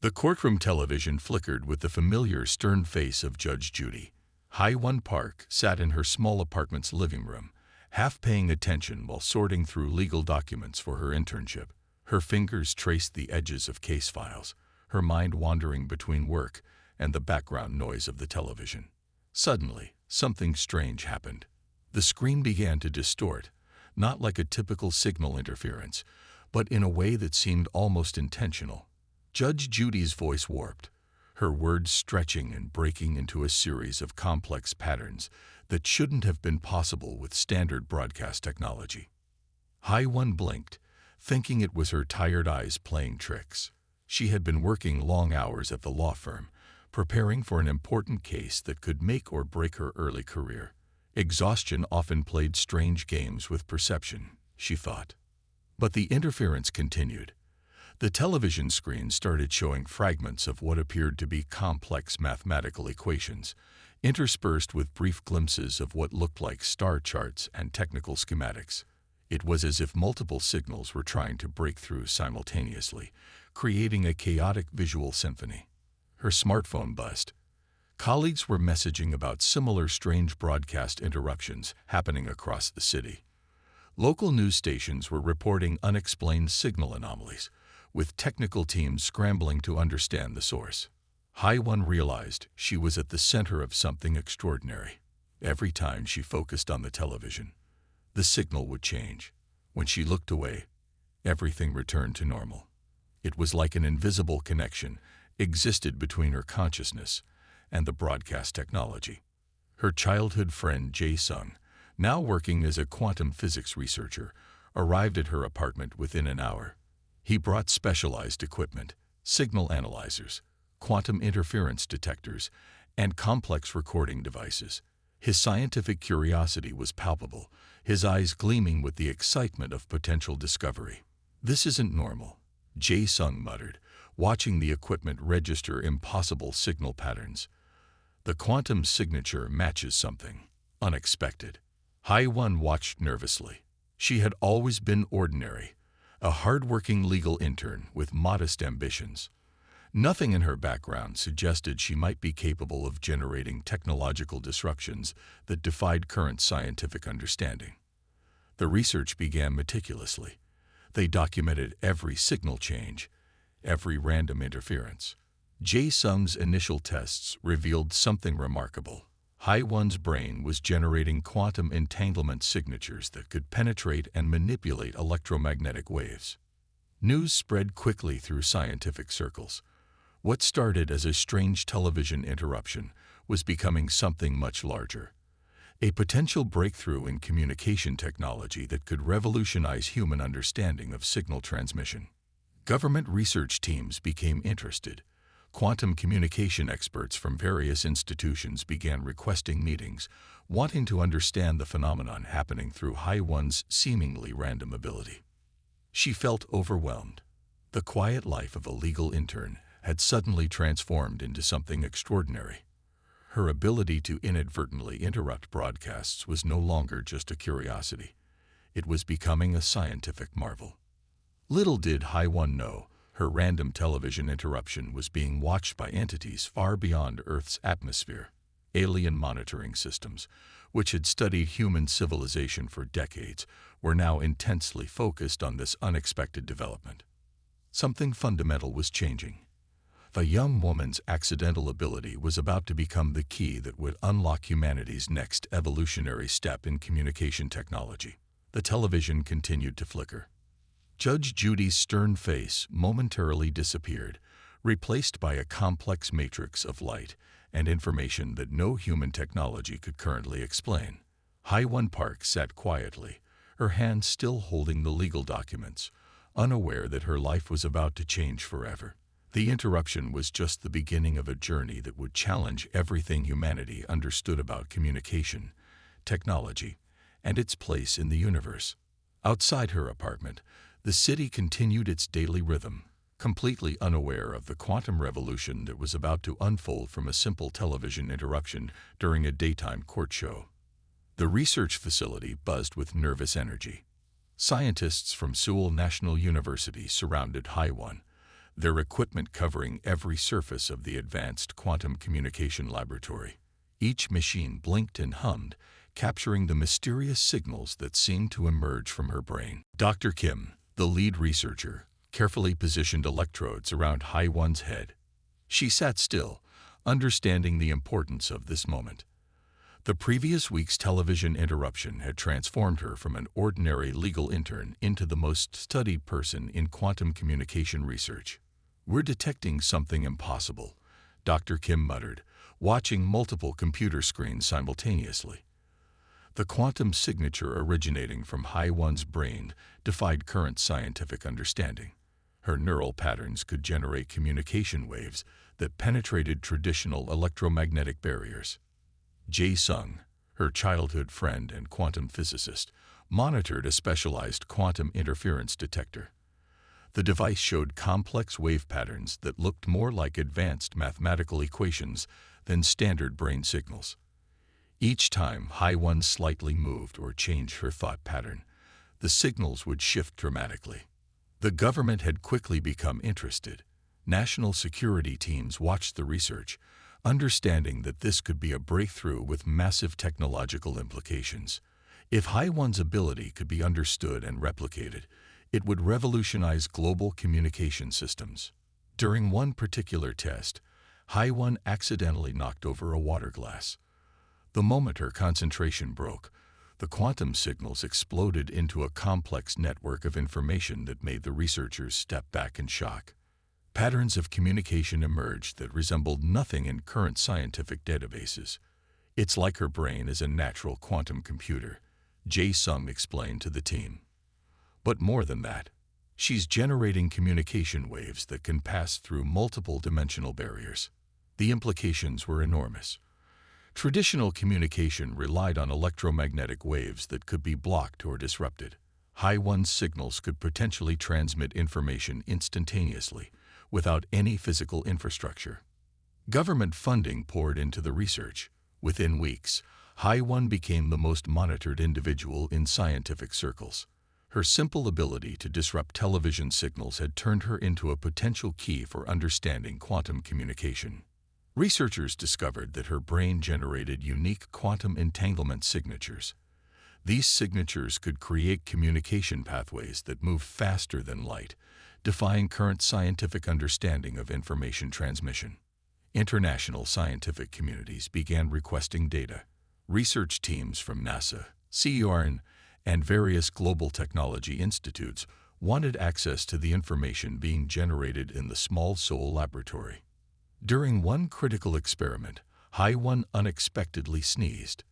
The courtroom television flickered with the familiar stern face of Judge Judy. Hai-Wan Park sat in her small apartment's living room, half paying attention while sorting through legal documents for her internship. Her fingers traced the edges of case files, her mind wandering between work and the background noise of the television. Suddenly, something strange happened. The screen began to distort, not like a typical signal interference, but in a way that seemed almost intentional. Judge Judy's voice warped, her words stretching and breaking into a series of complex patterns that shouldn't have been possible with standard broadcast technology. Hai-Wan blinked, thinking it was her tired eyes playing tricks. She had been working long hours at the law firm, preparing for an important case that could make or break her early career. Exhaustion often played strange games with perception, she thought. But the interference continued. The television screen started showing fragments of what appeared to be complex mathematical equations, interspersed with brief glimpses of what looked like star charts and technical schematics. It was as if multiple signals were trying to break through simultaneously, creating a chaotic visual symphony. Her smartphone buzzed. Colleagues were messaging about similar strange broadcast interruptions happening across the city. Local news stations were reporting unexplained signal anomalies, with technical teams scrambling to understand the source. Hai-Wan realized she was at the center of something extraordinary. Every time she focused on the television, the signal would change. When she looked away, everything returned to normal. It was like an invisible connection existed between her consciousness and the broadcast technology. Her childhood friend Jae-sung, now working as a quantum physics researcher, arrived at her apartment within an hour. He brought specialized equipment, signal analyzers, quantum interference detectors, and complex recording devices. His scientific curiosity was palpable, his eyes gleaming with the excitement of potential discovery. "This isn't normal," Jae-sung muttered, watching the equipment register impossible signal patterns. "The quantum signature matches something unexpected." Hai-Wan watched nervously. She had always been ordinary, a hard-working legal intern with modest ambitions. Nothing in her background suggested she might be capable of generating technological disruptions that defied current scientific understanding. The research began meticulously. They documented every signal change, every random interference. Jae-sung's initial tests revealed something remarkable. Hai-Wan's brain was generating quantum entanglement signatures that could penetrate and manipulate electromagnetic waves. News spread quickly through scientific circles. What started as a strange television interruption was becoming something much larger. A potential breakthrough in communication technology that could revolutionize human understanding of signal transmission. Government research teams became interested. Quantum communication experts from various institutions began requesting meetings, wanting to understand the phenomenon happening through Hai-Wan's seemingly random ability. She felt overwhelmed. The quiet life of a legal intern had suddenly transformed into something extraordinary. Her ability to inadvertently interrupt broadcasts was no longer just a curiosity. It was becoming a scientific marvel. Little did Hai-Wan know, her random television interruption was being watched by entities far beyond Earth's atmosphere. Alien monitoring systems, which had studied human civilization for decades, were now intensely focused on this unexpected development. Something fundamental was changing. The young woman's accidental ability was about to become the key that would unlock humanity's next evolutionary step in communication technology. The television continued to flicker. Judge Judy's stern face momentarily disappeared, replaced by a complex matrix of light and information that no human technology could currently explain. Hai-Wan Park sat quietly, her hands still holding the legal documents, unaware that her life was about to change forever. The interruption was just the beginning of a journey that would challenge everything humanity understood about communication, technology, and its place in the universe. Outside her apartment, the city continued its daily rhythm, completely unaware of the quantum revolution that was about to unfold from a simple television interruption during a daytime court show. The research facility buzzed with nervous energy. Scientists from Seoul National University surrounded Hai-Wan, their equipment covering every surface of the advanced quantum communication laboratory. Each machine blinked and hummed, capturing the mysterious signals that seemed to emerge from her brain. Dr. Kim, the lead researcher, carefully positioned electrodes around Hai-Wen's head. She sat still, understanding the importance of this moment. The previous week's television interruption had transformed her from an ordinary legal intern into the most studied person in quantum communication research. "We're detecting something impossible," Dr. Kim muttered, watching multiple computer screens simultaneously. The quantum signature originating from Hai-Wen's brain defied current scientific understanding. Her neural patterns could generate communication waves that penetrated traditional electromagnetic barriers. Jae-sung, her childhood friend and quantum physicist, monitored a specialized quantum interference detector. The device showed complex wave patterns that looked more like advanced mathematical equations than standard brain signals. Each time Hai-Wen slightly moved or changed her thought pattern, the signals would shift dramatically. The government had quickly become interested. National security teams watched the research, understanding that this could be a breakthrough with massive technological implications. If Hai-Wen's ability could be understood and replicated, it would revolutionize global communication systems. During one particular test, Hai-Wen accidentally knocked over a water glass. The moment her concentration broke, the quantum signals exploded into a complex network of information that made the researchers step back in shock. Patterns of communication emerged that resembled nothing in current scientific databases. "It's like her brain is a natural quantum computer," Jae-sung explained to the team. "But more than that, she's generating communication waves that can pass through multiple dimensional barriers." The implications were enormous. Traditional communication relied on electromagnetic waves that could be blocked or disrupted. Hai-Wen's signals could potentially transmit information instantaneously, without any physical infrastructure. Government funding poured into the research. Within weeks, Hai-Wen became the most monitored individual in scientific circles. Her simple ability to disrupt television signals had turned her into a potential key for understanding quantum communication. Researchers discovered that her brain generated unique quantum entanglement signatures. These signatures could create communication pathways that move faster than light, defying current scientific understanding of information transmission. International scientific communities began requesting data. Research teams from NASA, CERN, and various global technology institutes wanted access to the information being generated in the Small Soul Laboratory. During one critical experiment, Hai-Wen unexpectedly sneezed.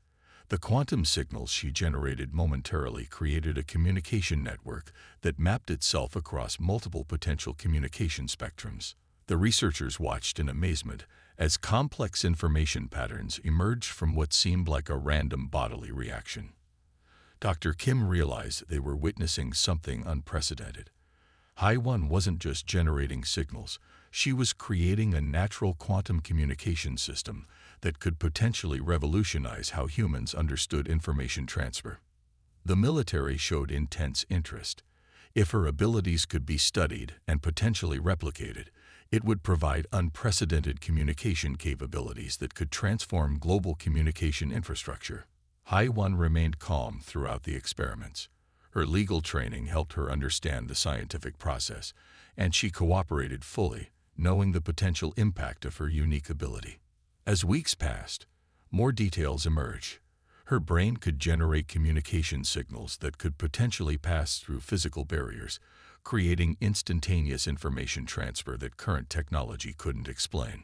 The quantum signals she generated momentarily created a communication network that mapped itself across multiple potential communication spectrums. The researchers watched in amazement as complex information patterns emerged from what seemed like a random bodily reaction. Dr. Kim realized they were witnessing something unprecedented. Hai-Wen wasn't just generating signals, she was creating a natural quantum communication system that could potentially revolutionize how humans understood information transfer. The military showed intense interest. If her abilities could be studied and potentially replicated, it would provide unprecedented communication capabilities that could transform global communication infrastructure. Hai-Wen remained calm throughout the experiments. Her legal training helped her understand the scientific process, and she cooperated fully, knowing the potential impact of her unique ability. As weeks passed, more details emerged. Her brain could generate communication signals that could potentially pass through physical barriers, creating instantaneous information transfer that current technology couldn't explain.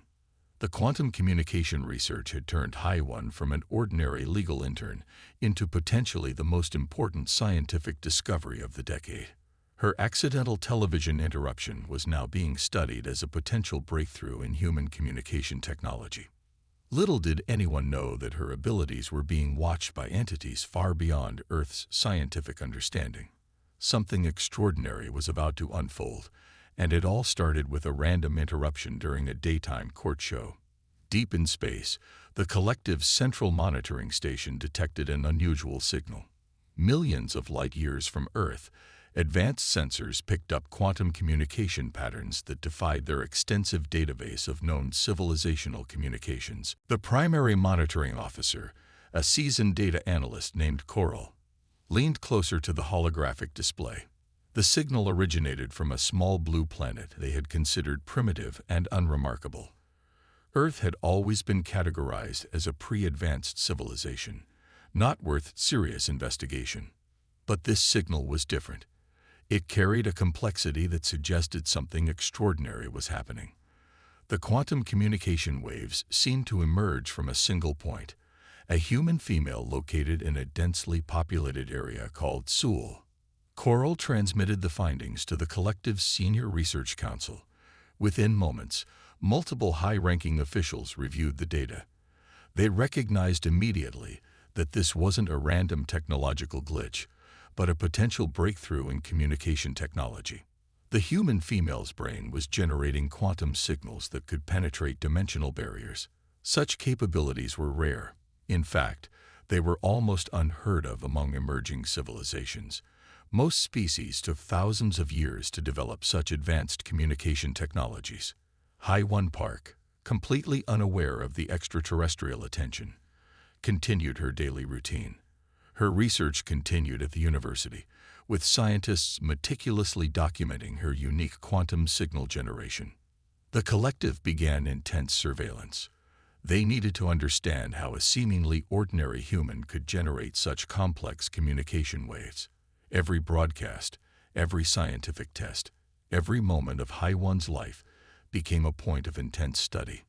The quantum communication research had turned Hai-Wen from an ordinary legal intern into potentially the most important scientific discovery of the decade. Her accidental television interruption was now being studied as a potential breakthrough in human communication technology. Little did anyone know that her abilities were being watched by entities far beyond Earth's scientific understanding. Something extraordinary was about to unfold, and it all started with a random interruption during a daytime court show. Deep in space, the collective Central Monitoring Station detected an unusual signal. Millions of light years from Earth, Advanced sensors picked up quantum communication patterns that defied their extensive database of known civilizational communications. The primary monitoring officer, a seasoned data analyst named Coral, leaned closer to the holographic display. The signal originated from a small blue planet they had considered primitive and unremarkable. Earth had always been categorized as a pre-advanced civilization, not worth serious investigation. But this signal was different. It carried a complexity that suggested something extraordinary was happening. The quantum communication waves seemed to emerge from a single point, a human female located in a densely populated area called Seoul. Coral transmitted the findings to the collective's Senior Research Council. Within moments, multiple high-ranking officials reviewed the data. They recognized immediately that this wasn't a random technological glitch, but a potential breakthrough in communication technology. The human female's brain was generating quantum signals that could penetrate dimensional barriers. Such capabilities were rare. In fact, they were almost unheard of among emerging civilizations. Most species took thousands of years to develop such advanced communication technologies. Hai-1 Park, completely unaware of the extraterrestrial attention, continued her daily routine. Her research continued at the university, with scientists meticulously documenting her unique quantum signal generation. The collective began intense surveillance. They needed to understand how a seemingly ordinary human could generate such complex communication waves. Every broadcast, every scientific test, every moment of Hai-1's life became a point of intense study.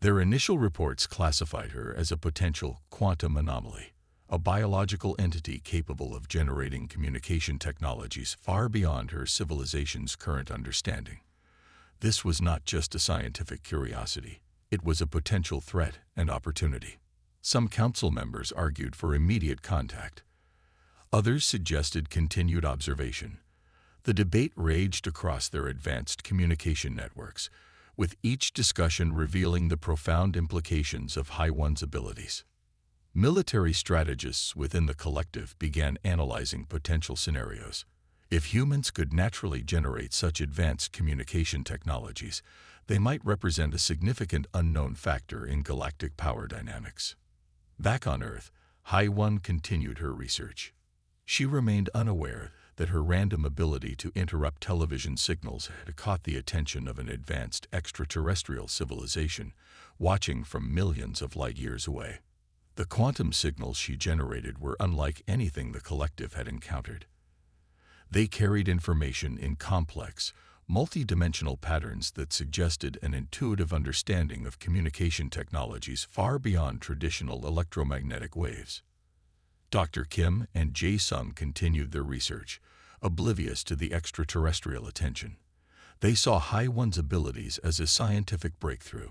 Their initial reports classified her as a potential quantum anomaly, a biological entity capable of generating communication technologies far beyond her civilization's current understanding. This was not just a scientific curiosity. It was a potential threat and opportunity. Some council members argued for immediate contact. Others suggested continued observation. The debate raged across their advanced communication networks, with each discussion revealing the profound implications of Hai-1's abilities. Military strategists within the collective began analyzing potential scenarios. If humans could naturally generate such advanced communication technologies, they might represent a significant unknown factor in galactic power dynamics. Back on Earth, Hai-1 continued her research. She remained unaware that her random ability to interrupt television signals had caught the attention of an advanced extraterrestrial civilization watching from millions of light years away. The quantum signals she generated were unlike anything the collective had encountered. They carried information in complex, multi-dimensional patterns that suggested an intuitive understanding of communication technologies far beyond traditional electromagnetic waves. Dr. Kim and Jae Sung continued their research, oblivious to the extraterrestrial attention. They saw Hai-1's abilities as a scientific breakthrough,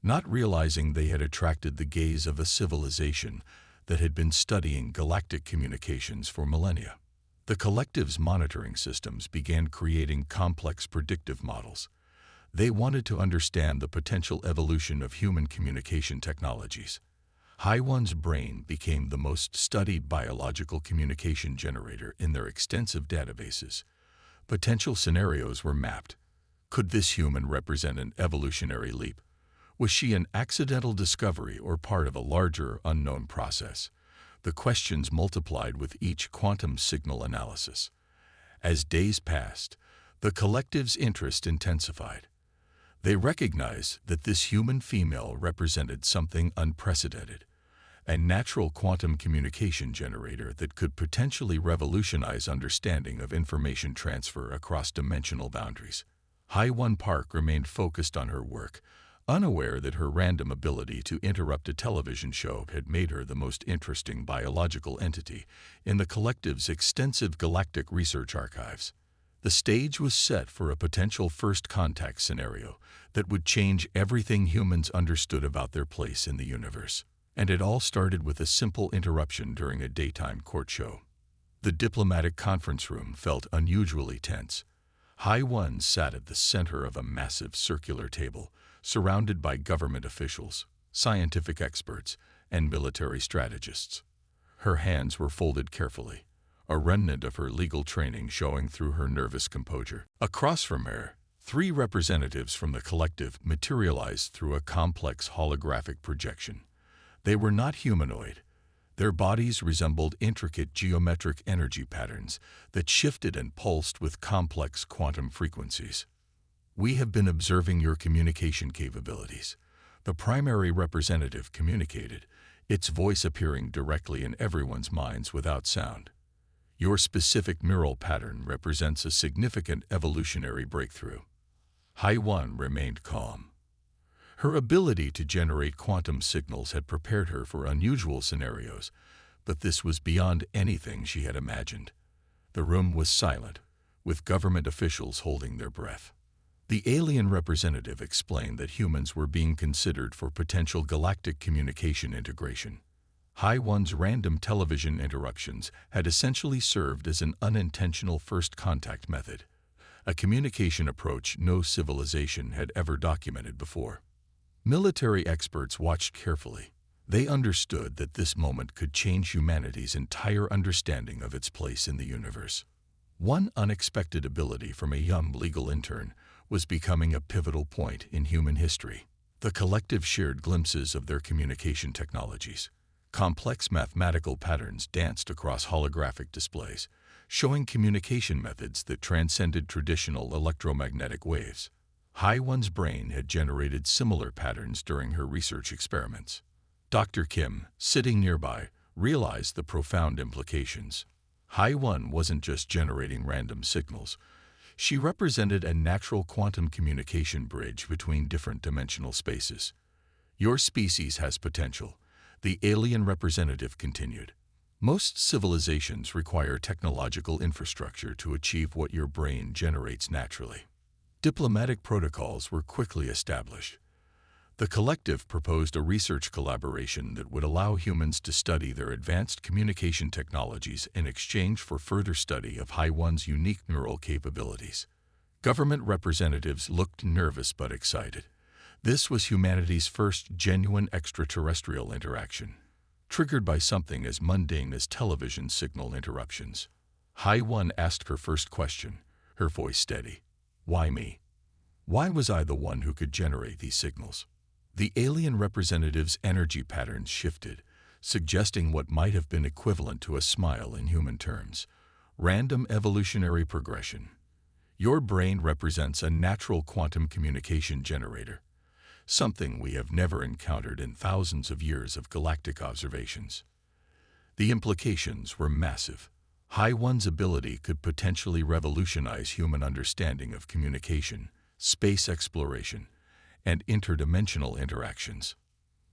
not realizing they had attracted the gaze of a civilization that had been studying galactic communications for millennia. The collective's monitoring systems began creating complex predictive models. They wanted to understand the potential evolution of human communication technologies. Hai-1's brain became the most studied biological communication generator in their extensive databases. Potential scenarios were mapped. Could this human represent an evolutionary leap? Was she an accidental discovery or part of a larger, unknown process? The questions multiplied with each quantum signal analysis. As days passed, the collective's interest intensified. They recognized that this human female represented something unprecedented, a natural quantum communication generator that could potentially revolutionize understanding of information transfer across dimensional boundaries. Hai-1 Park remained focused on her work, unaware that her random ability to interrupt a television show had made her the most interesting biological entity in the collective's extensive galactic research archives. The stage was set for a potential first contact scenario that would change everything humans understood about their place in the universe. And it all started with a simple interruption during a daytime court show. The diplomatic conference room felt unusually tense. Hai-1 sat at the center of a massive circular table, surrounded by government officials, scientific experts, and military strategists. Her hands were folded carefully, a remnant of her legal training showing through her nervous composure. Across from her, three representatives from the collective materialized through a complex holographic projection. They were not humanoid. Their bodies resembled intricate geometric energy patterns that shifted and pulsed with complex quantum frequencies. "We have been observing your communication capabilities," the primary representative communicated, its voice appearing directly in everyone's minds without sound. "Your specific neural pattern represents a significant evolutionary breakthrough." Hai-1 remained calm. Her ability to generate quantum signals had prepared her for unusual scenarios, but this was beyond anything she had imagined. The room was silent, with government officials holding their breath. The alien representative explained that humans were being considered for potential galactic communication integration. Hai-1's random television interruptions had essentially served as an unintentional first contact method, a communication approach no civilization had ever documented before. Military experts watched carefully. They understood that this moment could change humanity's entire understanding of its place in the universe. One unexpected ability from a young legal intern was becoming a pivotal point in human history. The collective shared glimpses of their communication technologies. Complex mathematical patterns danced across holographic displays, showing communication methods that transcended traditional electromagnetic waves. Hai-1's brain had generated similar patterns during her research experiments. Dr. Kim, sitting nearby, realized the profound implications. Hai-1 wasn't just generating random signals. She represented a natural quantum communication bridge between different dimensional spaces. "Your species has potential," the alien representative continued. "Most civilizations require technological infrastructure to achieve what your brain generates naturally." Diplomatic protocols were quickly established. The collective proposed a research collaboration that would allow humans to study their advanced communication technologies in exchange for further study of Hai-1's unique neural capabilities. Government representatives looked nervous but excited. This was humanity's first genuine extraterrestrial interaction, triggered by something as mundane as television signal interruptions. Hai-1 asked her first question, her voice steady. "Why me? Why was I the one who could generate these signals?" The alien representative's energy patterns shifted, suggesting what might have been equivalent to a smile in human terms. "Random evolutionary progression. Your brain represents a natural quantum communication generator, something we have never encountered in thousands of years of galactic observations." The implications were massive. Hai-1's ability could potentially revolutionize human understanding of communication, space exploration, and interdimensional interactions.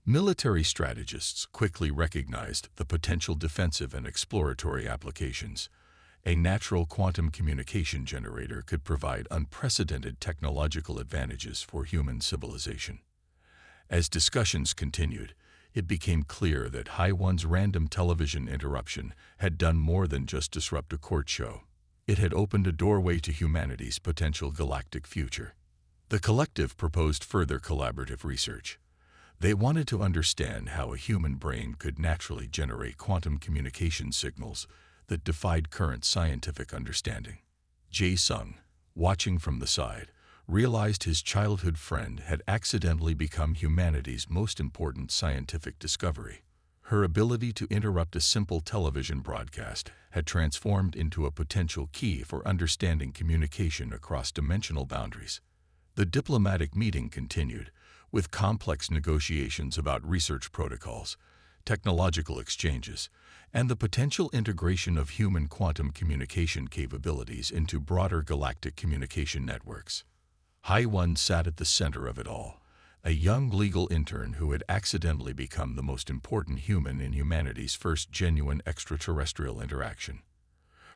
Military strategists quickly recognized the potential defensive and exploratory applications. A natural quantum communication generator could provide unprecedented technological advantages for human civilization. As discussions continued, it became clear that Hai-1's random television interruption had done more than just disrupt a court show. It had opened a doorway to humanity's potential galactic future. The collective proposed further collaborative research. They wanted to understand how a human brain could naturally generate quantum communication signals that defied current scientific understanding. Jae-sung, watching from the side, realized his childhood friend had accidentally become humanity's most important scientific discovery. Her ability to interrupt a simple television broadcast had transformed into a potential key for understanding communication across dimensional boundaries. The diplomatic meeting continued, with complex negotiations about research protocols, technological exchanges, and the potential integration of human quantum communication capabilities into broader galactic communication networks. Hai-1 sat at the center of it all, a young legal intern who had accidentally become the most important human in humanity's first genuine extraterrestrial interaction.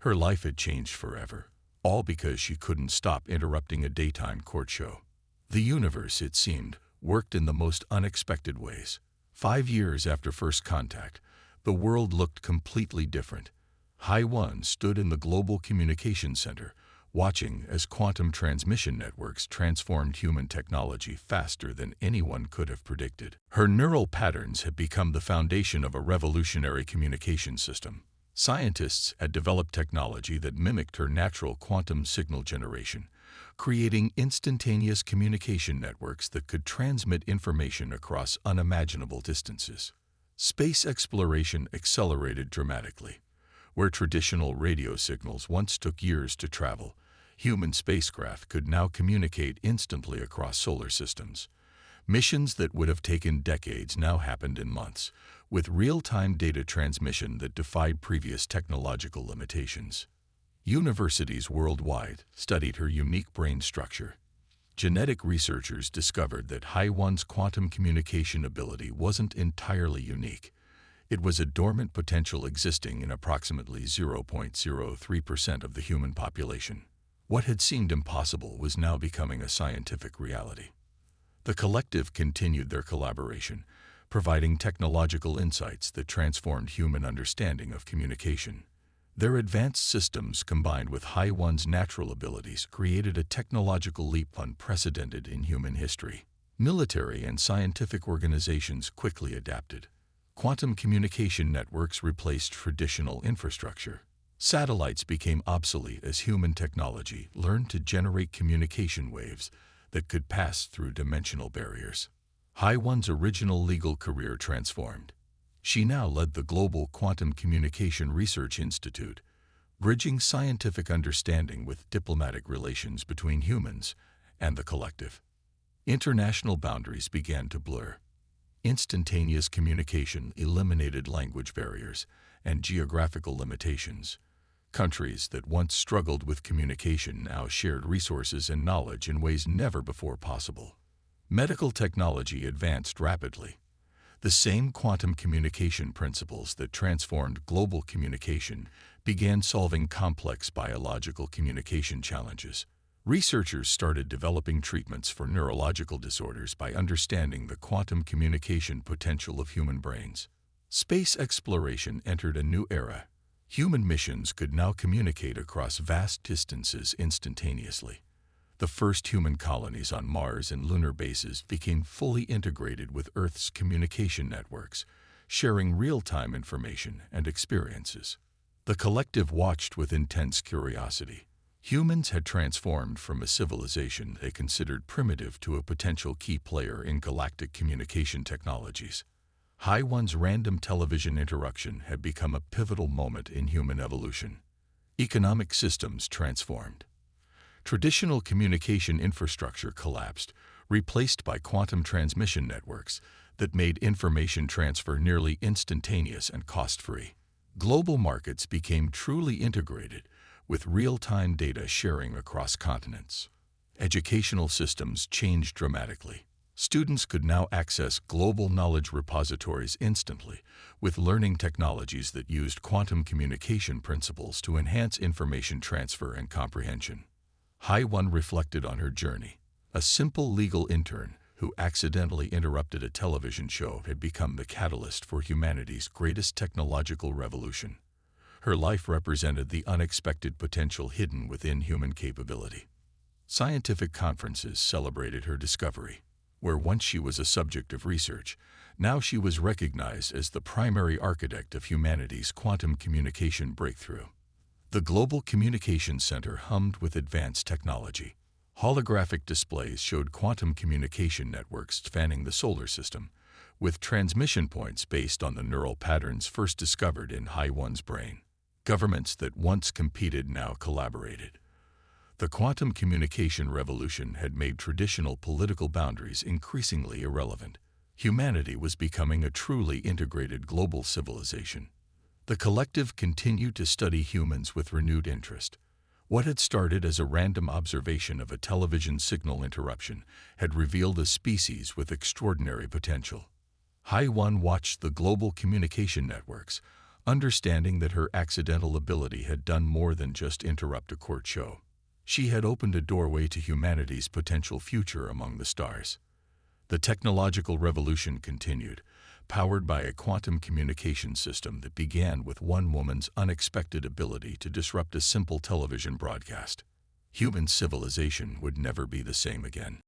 Her life had changed forever, all because she couldn't stop interrupting a daytime court show. The universe, it seemed, worked in the most unexpected ways. 5 years after first contact, the world looked completely different. Hai-1 stood in the Global Communication Center, watching as quantum transmission networks transformed human technology faster than anyone could have predicted. Her neural patterns had become the foundation of a revolutionary communication system. Scientists had developed technology that mimicked her natural quantum signal generation, creating instantaneous communication networks that could transmit information across unimaginable distances. Space exploration accelerated dramatically. Where traditional radio signals once took years to travel, human spacecraft could now communicate instantly across solar systems. Missions that would have taken decades now happened in months, with real-time data transmission that defied previous technological limitations. Universities worldwide studied her unique brain structure. Genetic researchers discovered that Hai-1's quantum communication ability wasn't entirely unique. It was a dormant potential existing in approximately 0.03% of the human population. What had seemed impossible was now becoming a scientific reality. The collective continued their collaboration, providing technological insights that transformed human understanding of communication. Their advanced systems, combined with Hai-1's natural abilities, created a technological leap unprecedented in human history. Military and scientific organizations quickly adapted. Quantum communication networks replaced traditional infrastructure. Satellites became obsolete as human technology learned to generate communication waves that could pass through dimensional barriers. Hai-1's original legal career transformed. She now led the Global Quantum Communication Research Institute, bridging scientific understanding with diplomatic relations between humans and the collective. International boundaries began to blur. Instantaneous communication eliminated language barriers and geographical limitations. Countries that once struggled with communication now shared resources and knowledge in ways never before possible. Medical technology advanced rapidly. The same quantum communication principles that transformed global communication began solving complex biological communication challenges. Researchers started developing treatments for neurological disorders by understanding the quantum communication potential of human brains. Space exploration entered a new era. Human missions could now communicate across vast distances instantaneously. The first human colonies on Mars and lunar bases became fully integrated with Earth's communication networks, sharing real-time information and experiences. The collective watched with intense curiosity. Humans had transformed from a civilization they considered primitive to a potential key player in galactic communication technologies. Hai-1's random television interruption had become a pivotal moment in human evolution. Economic systems transformed. Traditional communication infrastructure collapsed, replaced by quantum transmission networks that made information transfer nearly instantaneous and cost-free. Global markets became truly integrated, with real-time data sharing across continents. Educational systems changed dramatically. Students could now access global knowledge repositories instantly, with learning technologies that used quantum communication principles to enhance information transfer and comprehension. Hai-1 reflected on her journey. A simple legal intern who accidentally interrupted a television show had become the catalyst for humanity's greatest technological revolution. Her life represented the unexpected potential hidden within human capability. Scientific conferences celebrated her discovery. Where once she was a subject of research, now she was recognized as the primary architect of humanity's quantum communication breakthrough. The Global Communication Center hummed with advanced technology. Holographic displays showed quantum communication networks spanning the solar system, with transmission points based on the neural patterns first discovered in Hai-1's brain. Governments that once competed now collaborated. The quantum communication revolution had made traditional political boundaries increasingly irrelevant. Humanity was becoming a truly integrated global civilization. The collective continued to study humans with renewed interest. What had started as a random observation of a television signal interruption had revealed a species with extraordinary potential. Hai-1 watched the global communication networks, understanding that her accidental ability had done more than just interrupt a court show. She had opened a doorway to humanity's potential future among the stars. The technological revolution continued, powered by a quantum communication system that began with one woman's unexpected ability to disrupt a simple television broadcast. Human civilization would never be the same again.